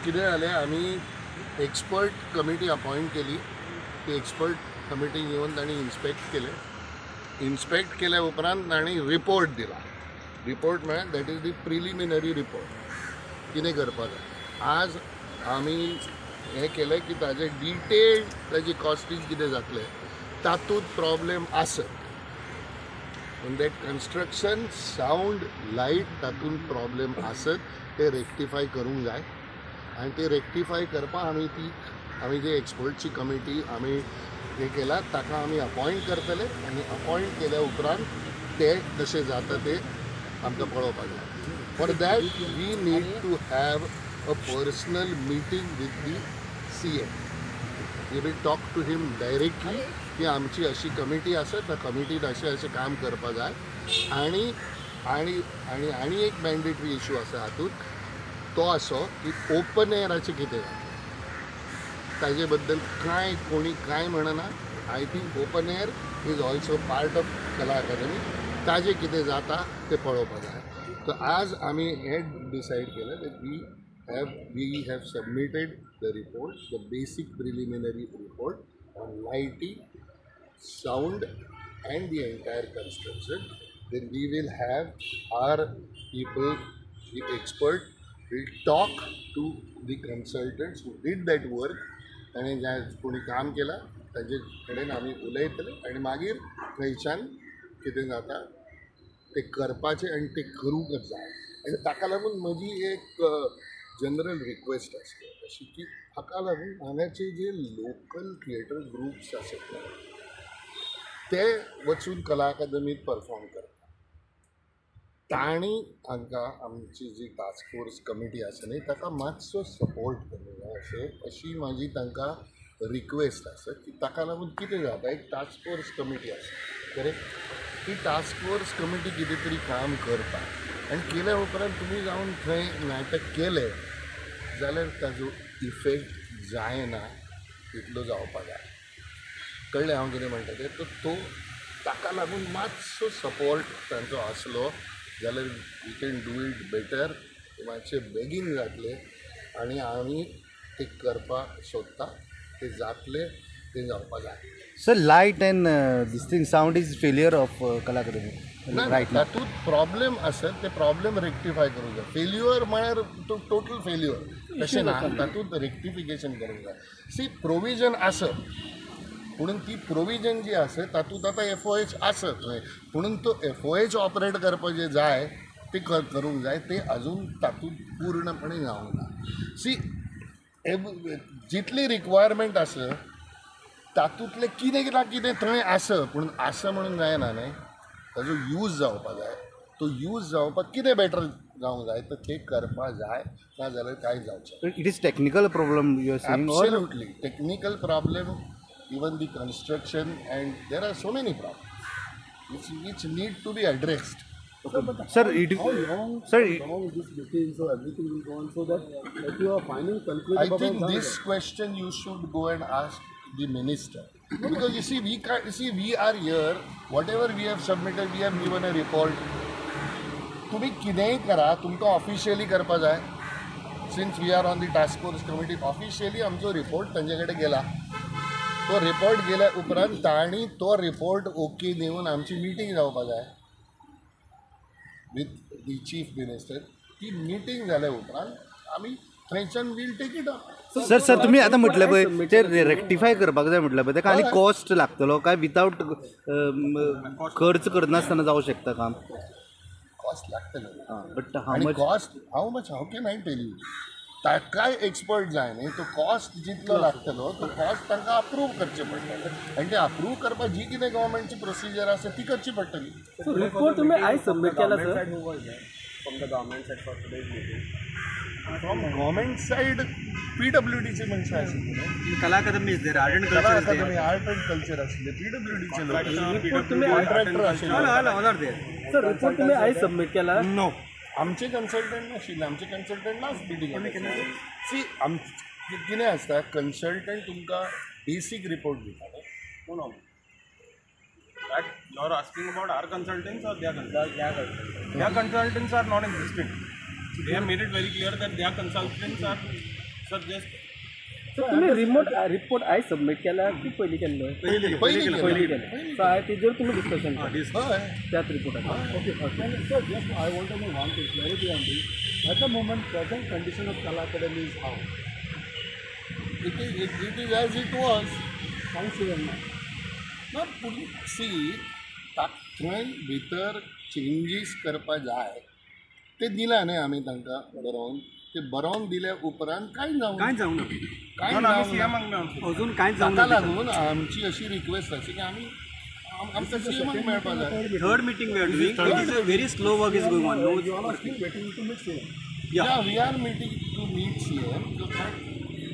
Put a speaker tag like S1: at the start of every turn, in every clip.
S1: कितें जालें आमी एक्सपर्ट कमिटी अपॉइंट केली. ती एक्सपर्ट कमिटी येवन तांणी इन्स्पेक्ट केल्या उपरांत तांणी रिपोर्ट दिला. रिपोर्ट म्हळ्यार that is the preliminary report कितें करपाक जाय. आज आमी हें केलें की ताजें डिटेल्ड ताजी कॉस्टीज कितें जातलें तातूंत प्रॉब्लेम आसत. In that construction sound light तातूंत प्रॉब्लेम आसत ते रेक्टिफाय करूंक जाय. आनी ते रेक्टिफाय करपाक आमी जी एक्सपर्टची कमिटी आमी हें केला ताका आमी अपॉइंट करतले आनी अपॉइंट केल्या उपरांत ते कशें जाता ते आमकां पळोवपाक जाय. For that we need to have a personal meeting with the CM. We will talk to him directly की आमची अशी कमिटी आसा, त्या कमिटीन अशें काम करपा जाय. आनी आनी आनी आनी एक मॅन्डेटरी इशू आसा हातूंत तो असो की ओपन एअराचें कितें जाता ताजे बद्दल कोणी कांय म्हणना. I think open air is also part of कला अकादमी. ताजें कितें जाता तें पळोवपाक जाय. सो आज आमी हें डिसायड केलें that we have submitted the report, the basic preliminary report on lighting, sound and the entire construction. Then we will have our people, the expert, will talk to the consultants who did that work आणि ज्या कोणी काम केला ताजे कडेन आमी उलयतले आनी मागीर थंयच्यान कितें जाता ते करपाचें आनी ते करूंकच जाय. आनी ताका लागून म्हजी एक जनरल रिक्वेस्ट आसली अशी की हाका लागून हांगाचे जे लोकल थिएटर ग्रुप्स आसत ते वचून कला अकादमीत परफॉर्म करता. तांणी हांकां आमची जी टास्क फोर्स कमिटी आसा न्ही ताका मातसो सपोर्ट करूंक जाय अशी म्हाजी तांकां रिक्वेस्ट आसा. की ताका लागून कितें जाता एक टास्क फोर्स कमिटी आसा करेक्ट. ती टास्क फोर्स कमिटी कितें तरी काम करता आनी केल्या उपरांत तुमी जावन थंय नाटक केलें जाल्यार ताजो इफेक्ट जायना तितलो जावपाक जाय. कळ्ळें हांव कितें म्हणटा तें. तो ताका लागून मातसो सपोर्ट तांचो आसलो जाल्यार we can do it better. मातशें बेगीन जातलें आनी आमी ते करपाक सोदता. ते जातलें ते जावपाक जाय.
S2: Sir light end this thing sound is failure of कला अकादमी रायट.
S1: तातूंत प्रॉब्लेम आसत ते प्रॉब्लेम रेक्टिफाय करूंक जाय. फेल्युअर म्हळ्यार टोटल फेल्युअर तशें ना. तातूंत रेक्टिफिकेशन करूंक जाय. सी प्रोविजन आसत म्हणून ती प्रोविजन जी आसत तातूंत आतां FOH आसत म्हणून तो FOH ऑपरेट करपाचें जाय ते करूंक जाय. ते आजून तातूंत पूर्णपणे जावंक ना. सी जितली रिक्वायरमेंट आसा तातूंतलें कितें ना कितें थंय आसा पूण आसा म्हणून जायना न्हय. ताजो यूज जावपाक जाय. तो यूज जावपाक कितें बेटर जावंक जाय तर ते करपाक जाय. ना जाल्यार कांय जावचें.
S2: It is technical problem you are saying.
S1: Absolutely technical problem. Even the construction and there are so many problems which need to be addressed.
S2: Sir,
S3: how long is this meeting so everything will go on so that you are finding conclusion?
S1: I think this question you should go and ask the minister because you see we are here. Whatever we have submitted, we have given a report. तुम्ही कितेंय करा तुमकां officially करपा जाय. Since we are on the task force committee, officially आमचो report तांचे कडेन गेला. तो रिपोर्ट गेल्या उपरांत तांणी तो रिपोर्ट ओके दिवन आमची मिटींग जावपाक जाय विथ दी चीफ मिनिस्टर. ती मिटींग जाल्या उपरांत आमी थंयच्यान will take it up.
S2: Sir तुम्ही आता म्हटलं पळय ते रेक्टिफाय करपाक जाय म्हटलं पळय ताका आनी कॉस्ट लागतलो काय विथआउट खर्च करनासतना जावं शकता काम.
S1: कॉस्ट लागतलो
S2: बट
S1: आनी cost how much how can I tell you. ताकाय एक्सपर्ट जाय न्ही. तो कॉस्ट जितलो लागतलो तो कॉस्ट तांकां अप्रूव करचें पडटलें आनी तें अप्रूव करपाक जी कितें गव्हर्मेंटची प्रोसिजर आसा ती करची पडटली.
S3: रिपोर्ट तुम्ही आयज सबमिट केला sir from the government side for today's meeting.
S1: From government side PWDचे मनशां आशिल्ले.
S4: कला अकादमी इज देयर. आर्ट
S1: कला अकादमी आर्ट एंड कल्चर आशिल्ले. PWDचे लोक
S3: रिपोर्ट तुम्ही
S1: कॉन्ट्रॅक्टर आशिल्ले.
S3: सर रिपोर्ट तुम्ही आयज सबमिट केला.
S1: नो आमचे कन्सल्टंट नाशिल्ले. आमचे कन्सल्टंट लास्ट मिटींग. सी कितें आसता कन्सल्टंट तुमकां बेसीक रिपोर्ट दिता.
S4: No, no. That you are asking about our consultants or their consultants? Their consultants are non-existent. They have made it very clear that their consultants are sir just
S3: so तुम्ही report आयज submit केला की पयलीं केल्लो पयलीं केलो so I तेजेर तुमी डिस्कशन
S1: हय
S3: त्याच रिपोर्टान
S5: Okay, so just I want to know one thing, clarity on this. At the moment, present condition of Kala Academy is how?
S1: it is as it was.
S5: Thanks to them.
S1: ना पूण C थंय भितर changes करपा जाय ते दिला न्ही आमी तांकां बरोवन ते बरोवन दिल्या उपरांत कांय जावं
S3: कांय जावं ना
S1: कांय
S4: आमी
S1: जावं
S4: सीएमाक मेळोन
S3: अजून कांयच जावं
S1: ताका
S3: ना
S1: लागून आमची अशी रिक्वेस्ट आसा की आमी आमकां सीएमाक मेळपा जाय
S3: third meeting we are doing it is a very slow work is going on no
S5: You are still waiting to meet CM.
S1: या we are meeting to meet CM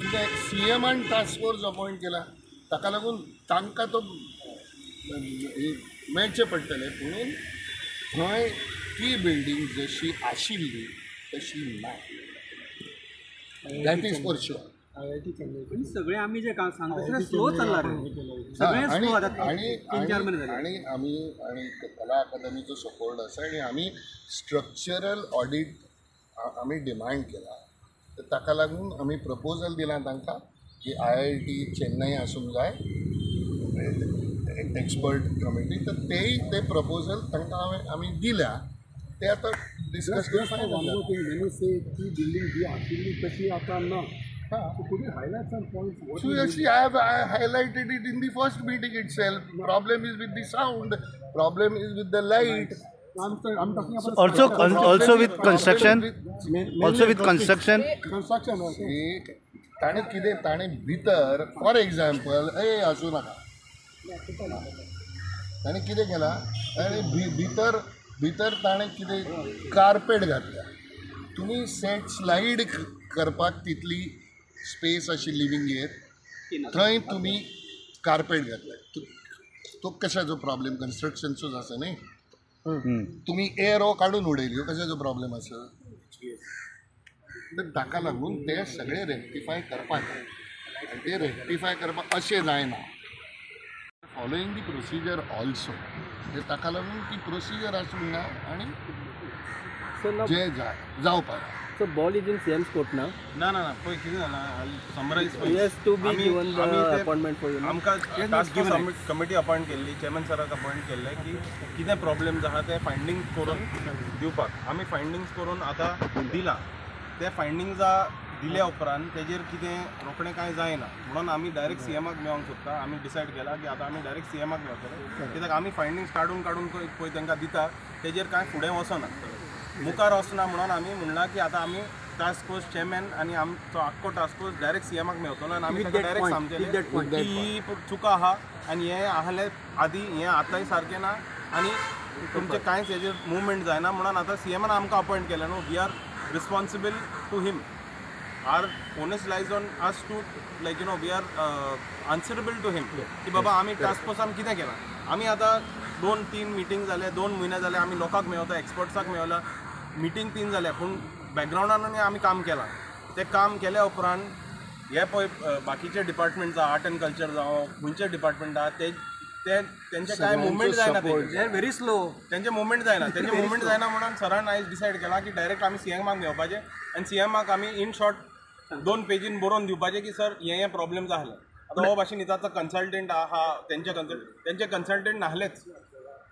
S1: कित्याक सीएमान टास्क फोर्स अपॉयंट केला ताका लागून तांकां तो मेळचें पडटलें पुणून थंय ती बिल्डींग जशी आशिल्ली तशी ना that is for sure
S5: IIT Chennai.
S3: सगळे आम्ही जे काम सांगता स्लो चालला रे सगळे
S1: आणि
S3: स्लो आता
S1: आणि
S3: 3-4 महिने झाले
S1: आणि आमी आणि कला अकादमीचो सपोर्ट आसा आणि आमी स्ट्रक्चरल ऑडिट आमी डिमांड केला तर ताका लागून आमी प्रपोजल दिला तांकां की IIT चेन्नई आसूंक जाय एक्सपर्ट कमिटी तर तेय ते प्रपोजल तांकां आमी दिल्या ते आतां discuss
S5: Just one more thing, when you say की building जी आशिल्ली तशी आता ना. So could you highlight some points? What
S1: So
S5: is
S1: you see, I highlighted it in the first meeting itself. Problem is with the sound. Problem is with the light.
S5: I'm talking about
S2: also with construction, also with construction.
S5: construction. Okay.
S1: ताणे भितर for example आसूं नाका ताणें कितें केलां ताणें भितर ताणें कितें कार्पेट घातल्या तुमी सेट स्लाईड करपाक तितली स्पेस आशिल्ली लिविंगेर थंय तुमी कार्पेट घातले तो कशाचो प्रॉब्लेम कन्स्ट्रक्शनचोच आसा न्ही तुमी एरो काडून उडयल्यो कशाचो प्रॉब्लेम आसा तर ताका लागून ते सगळे रेक्टिफाय करपाक जाय आनी ते रेक्टिफाय करपाक अशें जायना फॉलोईंग दी प्रोसिजर ऑल्सो ताका लागून ती प्रोसिजर आसूंक ना आनी
S3: सो ना
S1: जे जावपाक
S3: so ball is in CM's court ना
S4: ना ना ना पळय कितें जालां summarise
S3: yes to be given the appointment for you
S4: आमकां टास्क फोर्स कमिटी अपॉयंट केल्ली चेअरमॅन सराक अपॉयंट केल्ले की कितें प्रॉब्लेम्स आहा ते फायंडींग करून दिवपाक आमी फायंडींग्स करून आतां दिलां ते फायंडींग्स दिल्या उपरांत तेजेर कितें रोखडें कांय जायना म्हणून आमी डायरेक्ट सीएमाक मेळोंक सोदता आमी डिसायड केला की आतां आमी डायरेक्ट सीएमाक मेळटले कित्याक आमी फायंडींग्स काडून पळय तांकां दिता तेजेर कांय फुडें वचना मुखार वचना म्हणून आमी म्हणलां की आतां आमी टास्क फोर्स चेअरमॅन आनी आमचो आख्खो टास्क फोर्स डायरेक्ट सीएमाक मेळटलो आनी आमी ताका डायरेक्ट सांगतले की ही चुका आहा आनी हें आहलें आदीं हें आतांय सारकें ना आनी तुमचें कांयच हेजेर मुवमेंट जायना म्हणून आतां सीएमान आमकां अपॉयंट केलें न्हू we are responsible to him our onus lies on us to like you know we are answerable to him की बाबा आमी टास्क फोर्सान कितें केलां आमी आतां 2-3 मिटींग जाले 2 म्हयने जाले आमी लोकांक मेळता एक्सपर्ट्साक मेळला मिटींग 3 जाल्या पूण बॅकग्रावंडान आमी काम केलां तें काम केल्या उपरांत हे पळय बाकीचे डिपार्टमेंट जावं आर्ट एंड कल्चर जावं खंयचे डिपार्टमेंट आहा तेंचे कांय मुवमेंट जायना दे आर व्हेरी स्लो तेंचे मुवमेंट जायना म्हणून सरान आयज डिसायड केला की डायरेक्ट आमी सीएमाक घेवपाचें आनी सीएमाक आमी इन शॉर्ट 2 पेजीन बरोवन दिवपाचें की सर हे प्रॉब्लेम्स आहले आतां हो भाशेन इताचो कन्सल्टंट आहा तेंचे कन्सल्टंट नाहलेच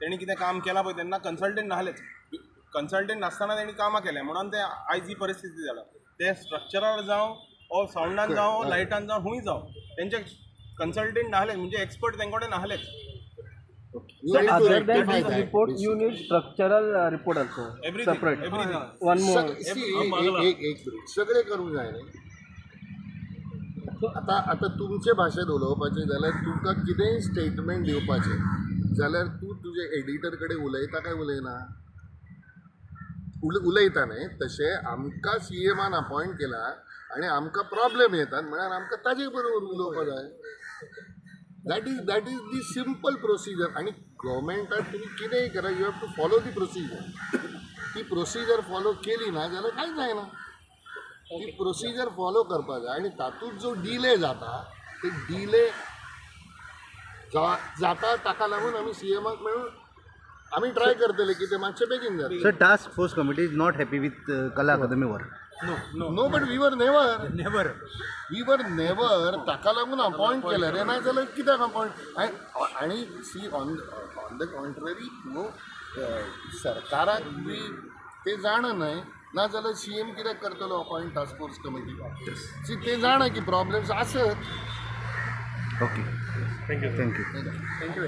S4: तेणी कितें काम केलां पळय तेन्ना कन्सल्टंट नाहलेच कन्सल्टंट नासतना तेणी कामां केलें म्हणून ते आयज ही परिस्थिती जाला ते स्ट्रक्चरार जावं ओ सावंडान जावं लायटान जावं खूंय जावं तेंचे कन्सल्टंट नाहलेच म्हणजे expert तेंकोडे नाहलेच
S1: You need to
S3: other than
S1: rectify
S3: this
S1: that,
S3: report you
S1: basically.
S3: need structural report also
S4: Everything,
S3: separate
S4: everything.
S3: one more
S1: एक सगळे करूंक जाय न्ही आतां तुमचे भाशेंत उलोवपाचें जाल्यार तुमकां कितेंय स्टेटमेंट दिवपाचें जाल्यार तूं तुजे एडिटर कडेन उलयता काय उलयना उलयता न्ही तशें आमकां सीएमान अपॉयंट केला आनी आमकां प्रॉब्लेम येतात म्हळ्यार आमकां ताजे बरोबर उलोवपाक जाय that is the simple procedure आनी गव्हर्मेंटान तुमी कितेंय करा you have to follow the procedure ती प्रोसिजर फॉलो केली ना जाल्यार कांय जायना ती प्रोसिजर फॉलो करपाक जाय आनी तातूंत जो डिले जाता ते डिले जाता ताका लागून आमी सीएमाक मेळून आम्ही ट्राय करतले की ते मातशे बेगीन जातले.
S2: Sir task force committee is not happy with Kala academy work.
S1: No but we were never ताका लागून अपॉइंट केलं रे, नाही जाल्यार कित्याक अपॉइंट. आणि see on the contrary no सरकाराक बी ते जाण न्हय, ना जाल्यार CM कित्याक करतलो appoint task force committee. See ते जाणा की प्रॉब्लेम्स आसत.
S2: Okay thank you.
S1: थँक्यू.